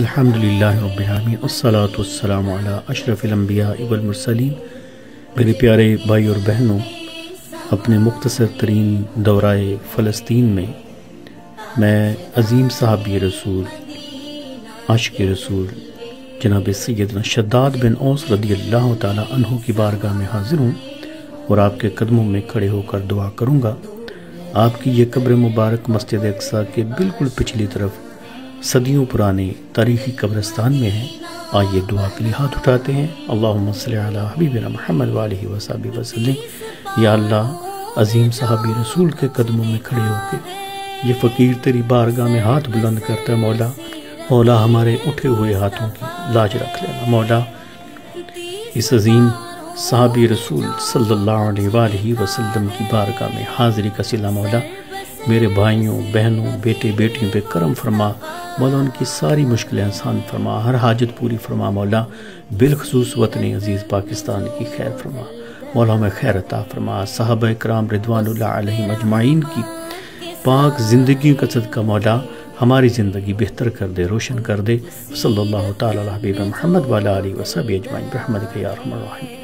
الحمدللہ رب العالمین والصلاة والسلام علی اشرف الانبیاء والمرسلین۔ میرے پیارے بھائی اور بہنوں، اپنے مختصر ترین دورہ فلسطین میں عظیم صحابی رسول عاشق رسول جناب سیدنا شداد بن اوس رضی اللہ تعالی عنہ کی بارگاہ میں حاضر ہوں اور آپ کے قدموں میں کھڑے ہو کر دعا کروں گا۔ آپ کی یہ قبر مبارک مسجد اقصیٰ کے بالکل پچھلی طرف صدیوں پرانے تاریخی قبرستان میں ہے۔ آئیے دعا کے لیے ہاتھ اٹھاتے ہیں۔ اللہم صلی علی حبیبنا محمد وآلہ وصحبہ وسلم۔ یا اللہ، عظیم صحابی رسول کے قدموں میں کھڑے ہو کے یہ فقیر تیری بارگاہ میں ہاتھ بلند کرتا ہے۔ مولا ہمارے اٹھے ہوئے ہاتھوں کی لاج رکھ لینا۔ مولا، اس عظیم صحابی رسول صلی اللہ علیہ وآلہ وسلم کی بارگاہ میں حاضری کا صلہ مولا میرے بھائیوں بہنوں بیٹے بیٹیوں پہ کرم فرما۔ مولا ان کی ساری مشکلیں آسان فرما، ہر حاجت پوری فرما۔ مولا بالخصوص وطن عزیز پاکستان کی خیر فرما۔ مولا ہمیں خیر عطا فرما۔ صحابہ کرام رضوان اللہ علیہم اجمعین کی پاک زندگیوں کا صدقہ مولا ہماری زندگی بہتر کر دے، روشن کر دے۔ صلی اللہ تعالی علی حبیب محمد وعلی آلہ وصحبہ اجمعین برحمتک یا ارحم الراحمین۔